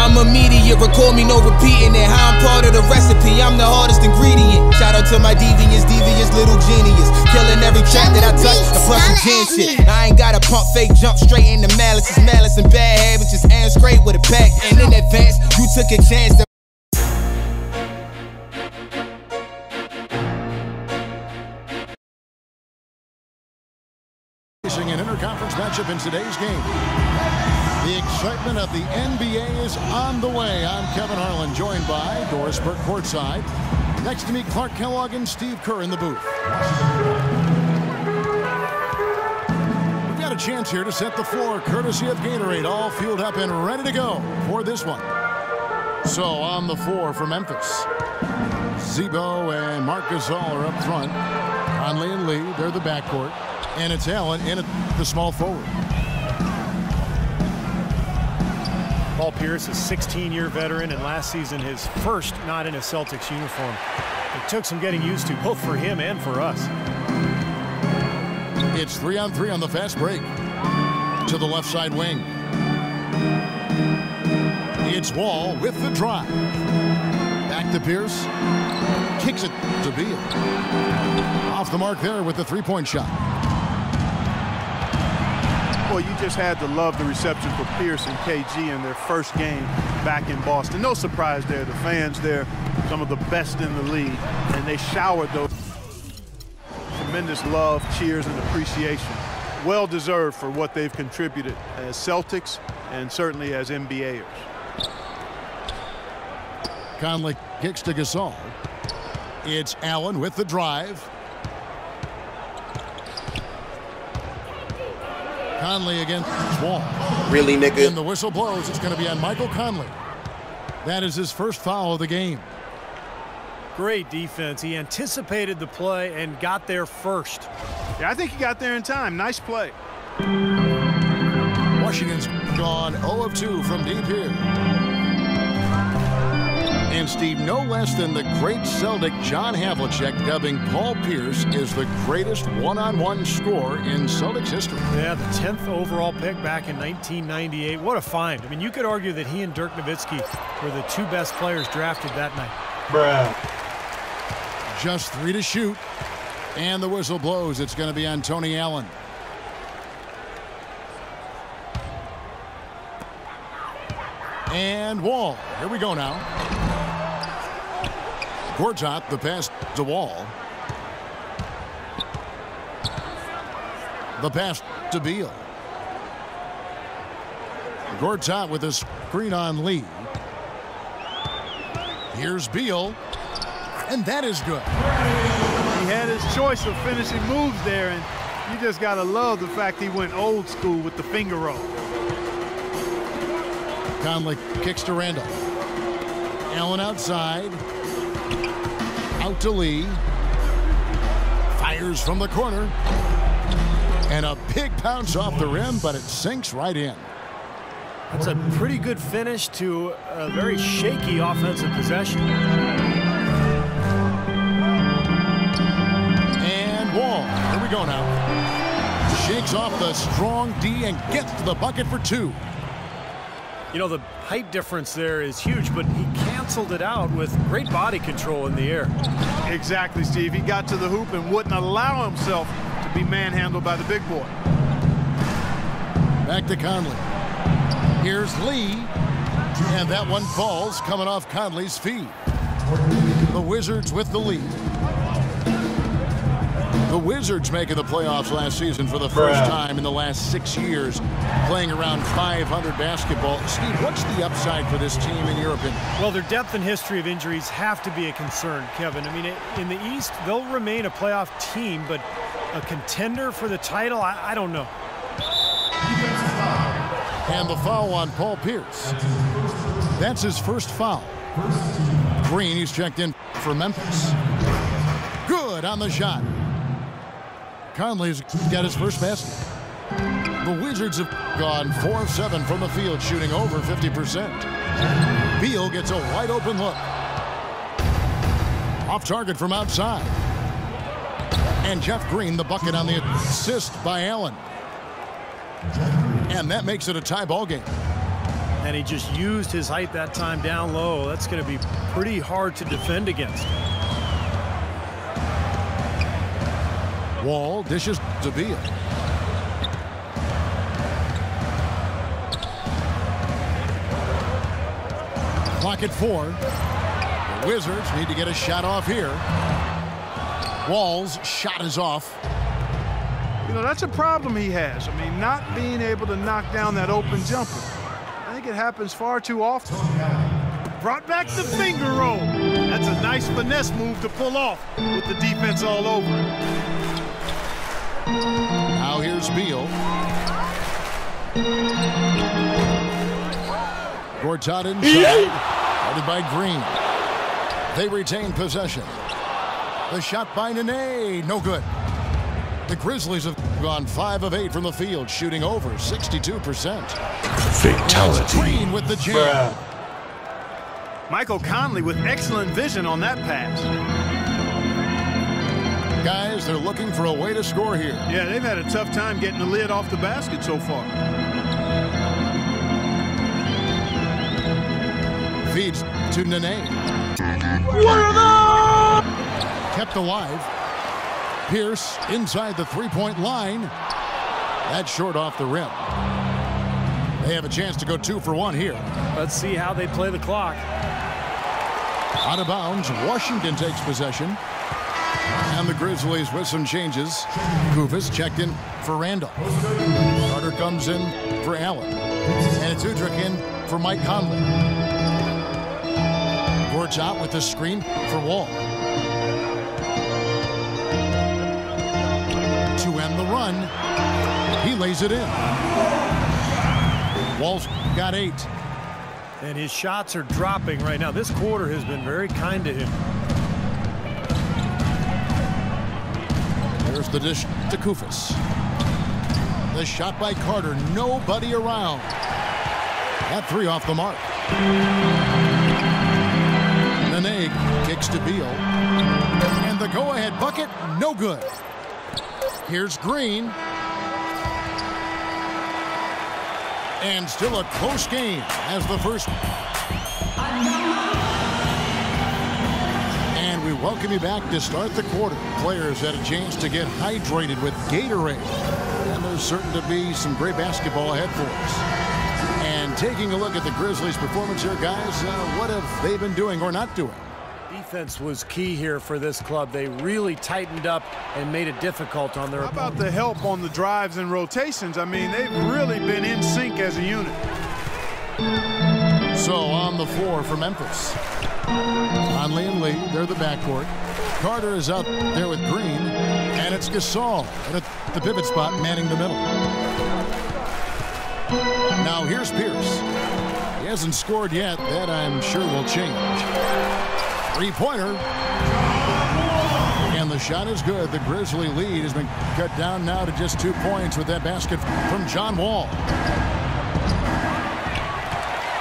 I'm immediate, record me, no repeating it. How I'm part of the recipe, I'm the hardest ingredient. Shout out to my devious little genius. Killing every track that I touch, the plus some gen shit. I ain't got a pump fake, jump straight into malice. It's malice and bad habits, just aim straight with a pack. And in advance, you took a chance to an interconference matchup in today's game. The excitement of the NBA is on the way. I'm Kevin Harlan, joined by Doris Burke courtside. Next to me, Clark Kellogg and Steve Kerr in the booth. We've got a chance here to set the floor, courtesy of Gatorade, all fueled up and ready to go for this one. So on the floor for Memphis, Zebo and Marc Gasol are up front. Conley and Lee, they're the backcourt. And it's Allen in at the small forward. Paul Pierce, a 16-year veteran, and last season his first not in a Celtics uniform. It took some getting used to, both for him and for us. It's 3-on-3 on the fast break. To the left side wing. It's Wall with the drive. Back to Pierce. Kicks it to Beal. Off the mark there with the three-point shot. Well, you just had to love the reception for Pierce and KG in their first game back in Boston. No surprise there. The fans there, some of the best in the league, and they showered those tremendous love, cheers, and appreciation. Well deserved for what they've contributed as Celtics and certainly as NBAers. Conley kicks to Gasol. It's Allen with the drive. Conley against Wall. Really, nigga? And the whistle blows. It's going to be on Michael Conley. That is his first foul of the game. Great defense. He anticipated the play and got there first. Yeah, I think he got there in time. Nice play. Washington's gone 0 of 2 from deep here. And Steve, no less than the great Celtic John Havlicek dubbing Paul Pierce is the greatest one-on-one scorer in Celtics history. Yeah, the 10th overall pick back in 1998. What a find. I mean, you could argue that he and Dirk Nowitzki were the two best players drafted that night. Bruh. Just 3 to shoot. And the whistle blows. It's going to be on Tony Allen. And Wall. Here we go now. Gortat, the pass to Wall. The pass to Beal. Gortat with a screen on Lee. Here's Beal. And that is good. He had his choice of finishing moves there, and you just got to love the fact he went old school with the finger roll. Conley kicks to Randall. Allen outside. Out to Lee. Fires from the corner. And a big bounce off the rim, but it sinks right in. That's a pretty good finish to a very shaky offensive possession. And Wall. Here we go now. Shakes off the strong D and gets to the bucket for 2. You know, the height difference there is huge, but he canceled it out with great body control in the air. Exactly, Steve. He got to the hoop and wouldn't allow himself to be manhandled by the big boy. Back to Conley. Here's Lee. And that one falls coming off Conley's feet. The Wizards with the lead. The Wizards making the playoffs last season for the first time in the last 6 years, playing around 500 basketball. Steve, what's the upside for this team in your opinion? Well, their depth and history of injuries have to be a concern, Kevin. I mean, in the East, they'll remain a playoff team, but a contender for the title, I don't know. And the foul on Paul Pierce. That's his first foul. Green, he's checked in for Memphis. Good on the shot. Conley's got his first basket. The Wizards have gone 4 of 7 from the field, shooting over 50%. Beal gets a wide open look. Off target from outside. And Jeff Green, the bucket on the assist by Allen. And that makes it a tie ball game. And he just used his height that time down low. That's going to be pretty hard to defend against. Wall dishes to Beal. Clock at 4. The Wizards need to get a shot off here. Wall's shot is off. You know, that's a problem he has. I mean, not being able to knock down that open jumper. I think it happens far too often. Brought back the finger roll. That's a nice finesse move to pull off with the defense all over it. Now here's Beal. Gortat inside. Guarded by Green. They retain possession. The shot by Nene. No good. The Grizzlies have gone 5 of 8 from the field, shooting over 62%. Fatality. Green with the jam. Michael Conley with excellent vision on that pass. Guys, they're looking for a way to score here. Yeah, they've had a tough time getting the lid off the basket so far. Feeds to Nene. Kept alive. Pierce inside the three-point line. That's short off the rim. They have a chance to go 2 for 1 here. Let's see how they play the clock. Out of bounds, Washington takes possession. And the Grizzlies with some changes. Kufis checked in for Randall. Carter comes in for Allen. And it's Udrich in for Mike Conley. Gortat with the screen for Wall. To end the run, he lays it in. Wall's got 8. And his shots are dropping right now. This quarter has been very kind to him. There's the dish to Kufis. The shot by Carter, nobody around. That 3 off the mark. Nene kicks to Beal. And the go-ahead bucket, no good. Here's Green. And still a close game as the first. And we welcome you back to start the quarter. Players had a chance to get hydrated with Gatorade. And there's certain to be some great basketball ahead for us. And taking a look at the Grizzlies' performance here, guys, what have they been doing or not doing? Defense was key here for this club. They really tightened up and made it difficult on their How opponent. about the help on the drives and rotations? I mean, they've really been in sync as a unit. So on the floor for Memphis. Conley and Lee, they're the backcourt. Carter is out there with Green. And it's Gasol at the pivot spot manning the middle. Now here's Pierce. He hasn't scored yet. That I'm sure will change. Three-pointer. And the shot is good. The Grizzly lead has been cut down now to just 2 points with that basket from John Wall.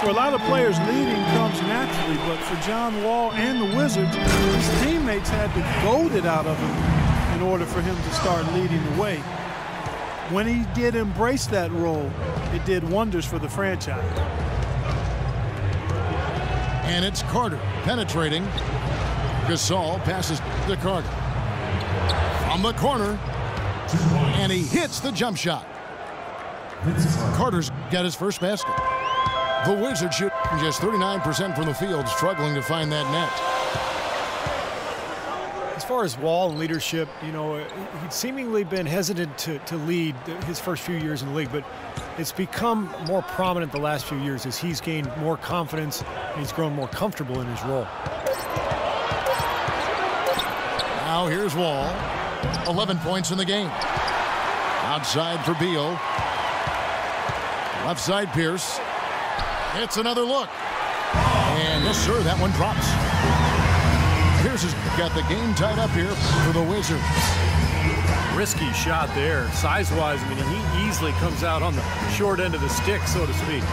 For a lot of players, leading comes naturally, but for John Wall and the Wizards, his teammates had to goad it out of him in order for him to start leading the way. When he did embrace that role, it did wonders for the franchise. And it's Carter penetrating. Gasol passes to Carter. From the corner. And he hits the jump shot. Carter's got his first basket. The Wizards shoot just 39% from the field, struggling to find that net. As far as Wall and leadership, you know, he'd seemingly been hesitant to lead his first few years in the league, but it's become more prominent the last few years as he's gained more confidence and he's grown more comfortable in his role. Now here's Wall. 11 points in the game. Outside for Beal. Left side Pierce. It's another look. And yes, sir, that one drops. Pierce has got the game tied up here for the Wizards. Risky shot there. Size-wise, I mean, he easily comes out on the short end of the stick, so to speak.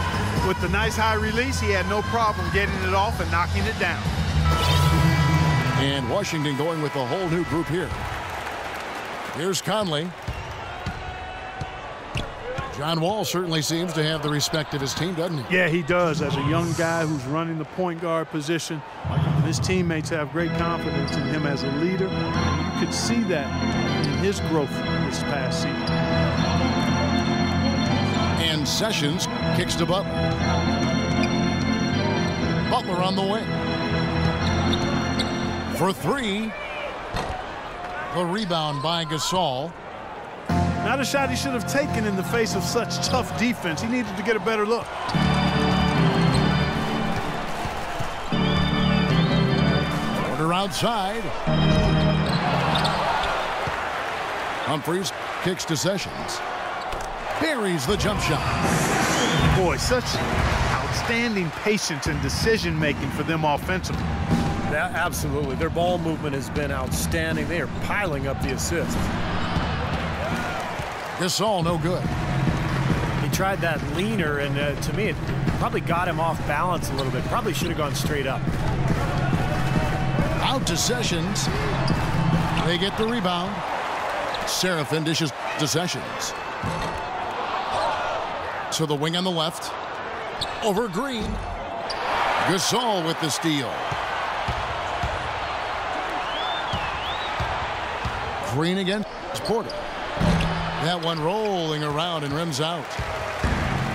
With the nice high release, he had no problem getting it off and knocking it down. And Washington going with a whole new group here. Here's Conley. John Wall certainly seems to have the respect of his team, doesn't he? Yeah, he does. As a young guy who's running the point guard position, his teammates have great confidence in him as a leader. You could see that in his growth this past season. And Sessions kicks to Butler. Butler on the wing. For three. The rebound by Gasol. Not a shot he should have taken in the face of such tough defense. He needed to get a better look. Porter outside. Humphries kicks to Sessions. Buries the jump shot. Boy, such outstanding patience and decision-making for them offensively. Yeah, absolutely. Their ball movement has been outstanding. They are piling up the assists. Gasol, no good. He tried that leaner, and to me, it probably got him off balance a little bit. Probably should have gone straight up. Out to Sessions. They get the rebound. Seraphin dishes to Sessions. To the wing on the left. Over Green. Gasol with the steal. Green against Porter. That one rolling around and rims out.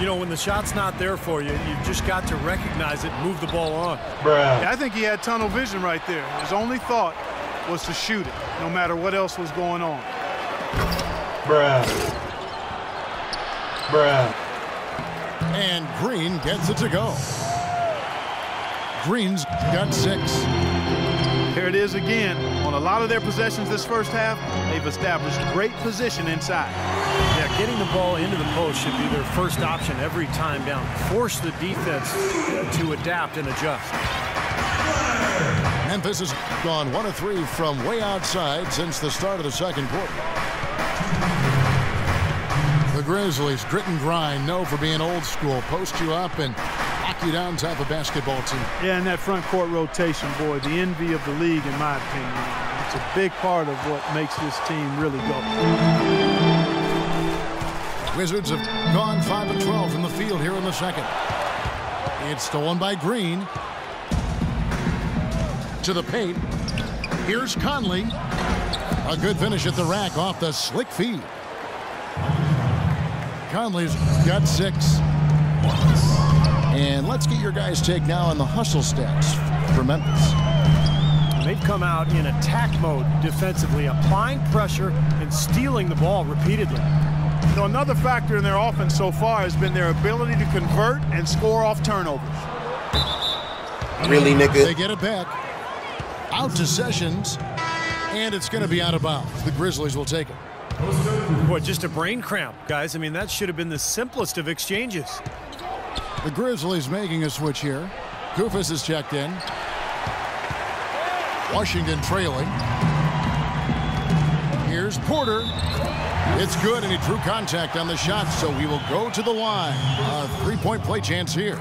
You know, when the shot's not there for you, you've just got to recognize it and move the ball on. Yeah, I think he had tunnel vision right there. His only thought was to shoot it, no matter what else was going on. And Green gets it to go. Green's got 6. Here it is again. On a lot of their possessions this first half, they've established great position inside. Yeah, getting the ball into the post should be their first option every time down. Force the defense to adapt and adjust. Memphis has gone 1 of 3 from way outside since the start of the second quarter. The Grizzlies, grit and grind, known for being old school, post you up and knock you down type of basketball team. Yeah, and that front court rotation, boy, the envy of the league, in my opinion. It's a big part of what makes this team really go. Wizards have gone 5 of 12 from the field here in the second. It's stolen by Green. To the paint. Here's Conley. A good finish at the rack off the slick feed. Conley's got 6. And let's get your guys' take now on the hustle stats for Memphis. They've come out in attack mode defensively, applying pressure and stealing the ball repeatedly. You know, another factor in their offense so far has been their ability to convert and score off turnovers. Really, nigga? They get it back. Out to Sessions. And it's going to be out of bounds. The Grizzlies will take it. What, just a brain cramp, guys? I mean, that should have been the simplest of exchanges. The Grizzlies making a switch here. Kufis is checked in. Washington trailing. Here's Porter. It's good, and he drew contact on the shot, so he will go to the line. A 3-point play chance here.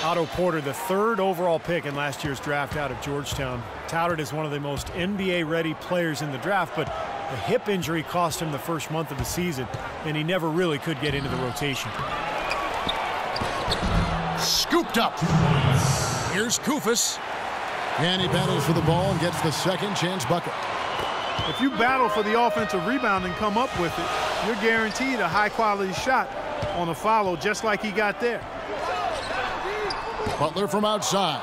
Otto Porter, the 3rd overall pick in last year's draft out of Georgetown. Touted as one of the most NBA-ready players in the draft, but a hip injury cost him the first month of the season, and he never really could get into the rotation. Scooped up. Here's Kufis. And he battles for the ball and gets the second chance bucket. If you battle for the offensive rebound and come up with it, you're guaranteed a high-quality shot on a follow just like he got there. Butler from outside.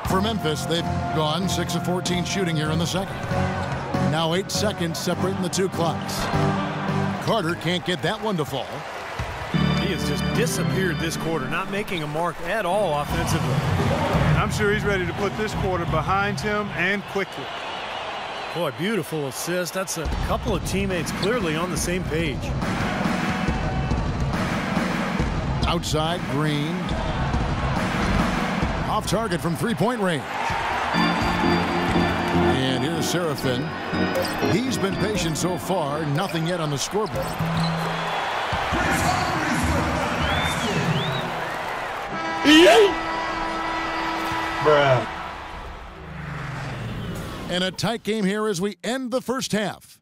For Memphis, they've gone 6 of 14 shooting here in the second. Now 8 seconds separating the two clocks. Carter can't get that one to fall. He has just disappeared this quarter, not making a mark at all offensively. I'm sure he's ready to put this quarter behind him and quickly. Boy, beautiful assist. That's a couple of teammates clearly on the same page. Outside, Green. Off target from 3-point range. And here's Seraphin. He's been patient so far. Nothing yet on the scoreboard. And a tight game here as we end the first half.